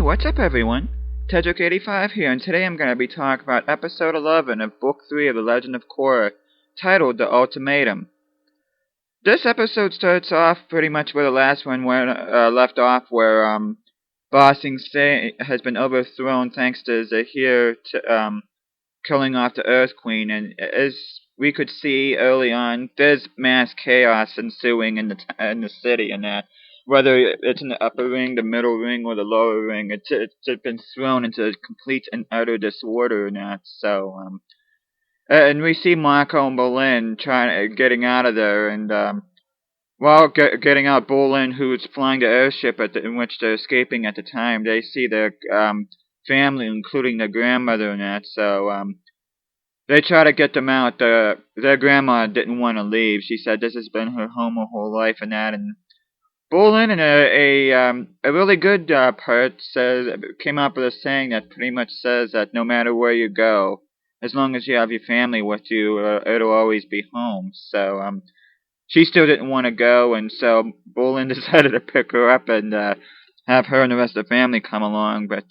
Hey, what's up everyone? Tedrick85 here, and today I'm going to be talking about episode 11 of Book 3 of The Legend of Korra, titled The Ultimatum. This episode starts off pretty much where the last one left off, where Ba Sing Se has been overthrown thanks to Zaheer killing off the Earth Queen, and as we could see early on, there's mass chaos ensuing in the city, and that whether it's in the upper ring, the middle ring, or the lower ring, it's been thrown into complete and utter disorder, and that. So and we see Marco and Berlin getting out of there, and while getting out, Bolin, who's flying the airship in which they're escaping at the time, they see their family, including their grandmother, and that. So they try to get them out. Their grandma didn't want to leave. She said this has been her home her whole life, and that. And Bolin, in a really good part, came up with a saying that pretty much says that no matter where you go, as long as you have your family with you, it'll always be home. So she still didn't want to go, and so Bolin decided to pick her up and have her and the rest of the family come along. But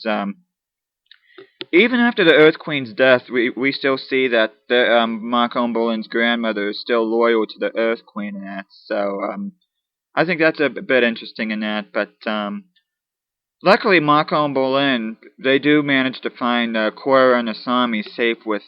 even after the Earth Queen's death, we still see that Marco and Bolin's grandmother is still loyal to the Earth Queen and that. So I think that's a bit interesting in that. But luckily, Marco and Bolin, they do manage to find Korra and Asami safe with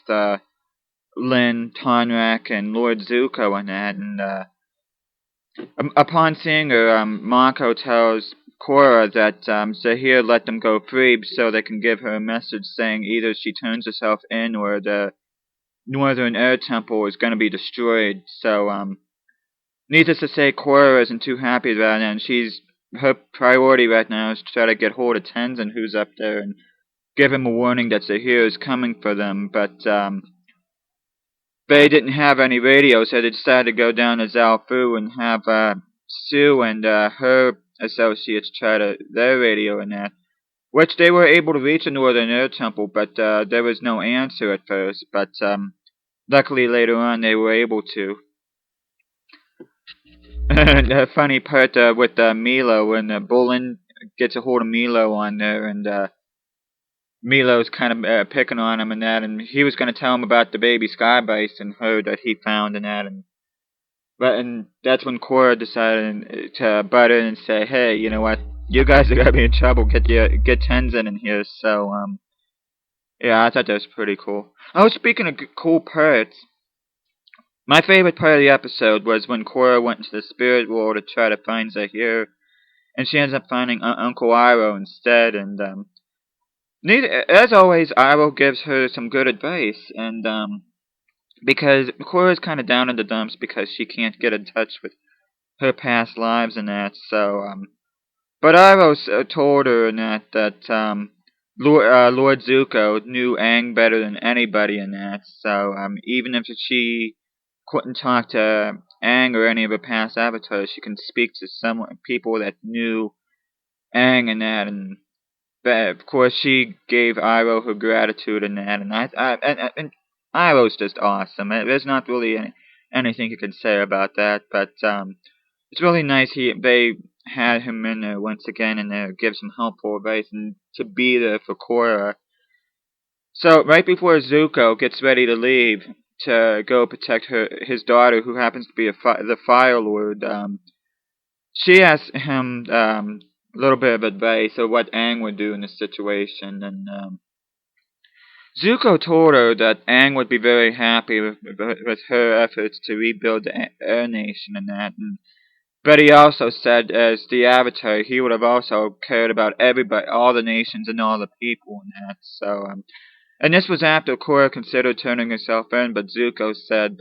Lin, Tonrak, and Lord Zuko and that. And upon seeing her, Marco tells Korra that Zaheer let them go free so they can give her a message saying either she turns herself in or the Northern Air Temple is going to be destroyed. So, needless to say, Korra isn't too happy about it, and her priority right now is to try to get hold of Tenzin, who's up there, and give him a warning that Zaheer is coming for them. But they didn't have any radio, so they decided to go down to Zalfu and have Sue and her associates try their radio and that, which they were able to reach the Northern Air Temple, but there was no answer at first. But luckily later on they were able to. The funny part with Milo, when Bolin gets a hold of Milo on there, and Milo's kind of picking on him and that, and he was going to tell him about the baby sky bison herd that he found and that, and that's when Korra decided to butt in and say, hey, you know what, you guys are going to be in trouble, get Tenzin in here. So yeah, I thought that was pretty cool. Oh, speaking of cool parts, my favorite part of the episode was when Korra went into the spirit world to try to find Zaheer, and she ends up finding Uncle Iroh instead, and as always, Iroh gives her some good advice, and because Korra's kind of down in the dumps because she can't get in touch with her past lives and that. So but Iroh told her and that Lord Zuko knew Aang better than anybody in that. So even if she couldn't talk to Aang or any of her past avatars, she can speak to some people that knew Aang and that, and but of course, she gave Iroh her gratitude in that, and Iroh's just awesome. There's not really anything you can say about that, but it's really nice they had him in there once again and give some helpful advice and to be there for Korra. So right before Zuko gets ready to leave to go protect his daughter, who happens to be the Fire Lord, she asks him a little bit of advice of what Aang would do in this situation, and Zuko told her that Aang would be very happy with her efforts to rebuild the Air Nation and that, but he also said as the Avatar he would have also cared about everybody, all the nations and all the people and that. So and this was after Korra considered turning herself in, but Zuko said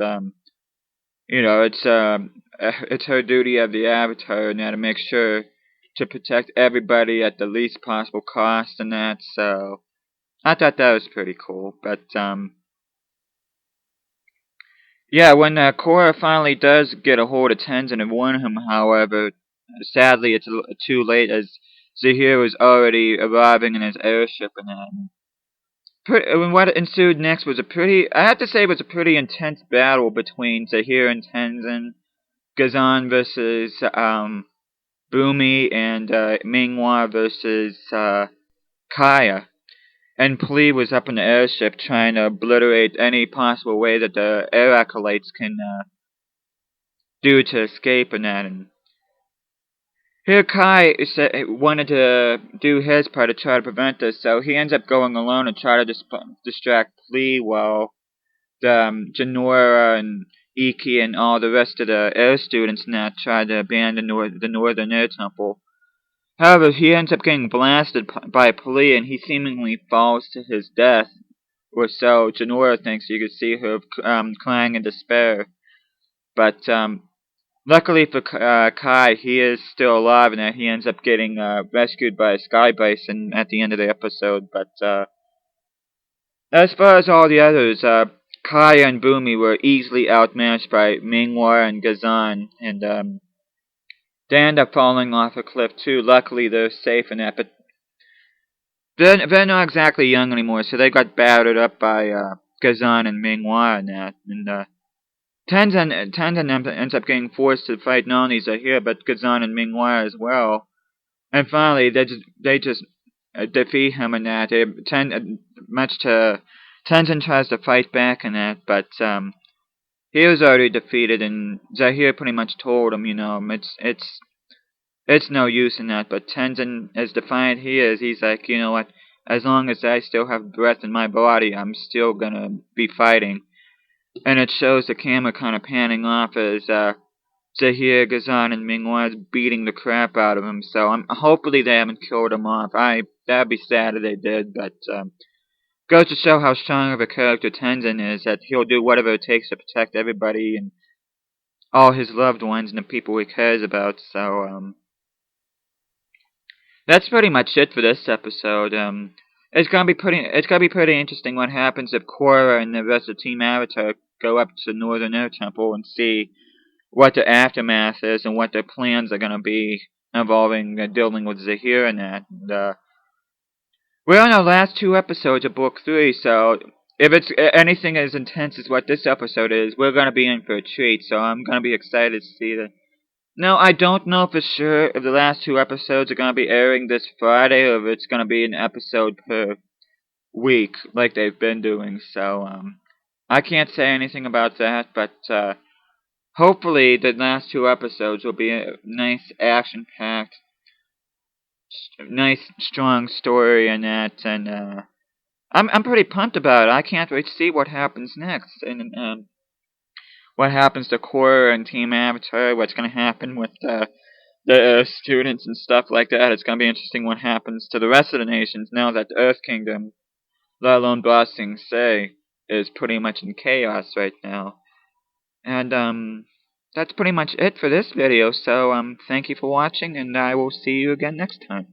you know, it's her duty of the Avatar now to make sure to protect everybody at the least possible cost and that. So I thought that was pretty cool. But yeah, when Korra finally does get a hold of Tenzin and warn him, however, sadly it's too late as Zaheer was already arriving in his airship and that. What ensued next was I have to say, it was a pretty intense battle between Zaheer and Tenzin. Gazan versus Boomy, and Minghua versus Kaya. And Plee was up in the airship trying to obliterate any possible way that the air acolytes can do to escape and that. And here Kai wanted to do his part to try to prevent this, so he ends up going alone and try to distract Plee while Janora and Iki and all the rest of the air students and that try to abandon the Northern Air Temple. However, he ends up getting blasted by Plee and he seemingly falls to his death, or so Janora thinks. You could see her crying in despair. But luckily for Kai, he is still alive and that he ends up getting rescued by a sky bison at the end of the episode. But as far as all the others, Kaya and Boomy were easily outmatched by Minghua and Gazan, and they end up falling off a cliff too. Luckily, they're safe in that, but they're not exactly young anymore, so they got battered up by Gazan and Minghua and that. And Tenzin ends up getting forced to fight not only Zaheer, but Gazan and Minghua as well. And finally, they just defeat him in that. Much to Tenzin tries to fight back in that, but he was already defeated, and Zaheer pretty much told him, it's no use in that. But Tenzin, as defiant he is, he's like, you know what? As long as I still have breath in my body, I'm still gonna be fighting. And it shows the camera kind of panning off as Zaheer, Gazan, and Minghua is beating the crap out of him. So hopefully they haven't killed him off. That'd be sad if they did, but goes to show how strong of a character Tenzin is, that he'll do whatever it takes to protect everybody and all his loved ones and the people he cares about. So that's pretty much it for this episode. It's gonna be pretty interesting what happens if Korra and the rest of Team Avatar go up to the Northern Air Temple and see what the aftermath is and what their plans are gonna be involving dealing with Zaheer and that. And, we're on our last two episodes of Book 3, so if it's anything as intense as what this episode is, we're gonna be in for a treat. So I'm gonna be excited to see that. No, I don't know for sure if the last two episodes are going to be airing this Friday or if it's going to be an episode per week like they've been doing. So, I can't say anything about that, but hopefully the last two episodes will be a nice action-packed, nice strong story and that, and I'm pretty pumped about it. I can't wait to see what happens next, and what happens to Korra and Team Avatar, what's going to happen with the students and stuff like that. It's going to be interesting what happens to the rest of the nations now that the Earth Kingdom, let alone Ba Sing Se, is pretty much in chaos right now. And that's pretty much it for this video. So thank you for watching, and I will see you again next time.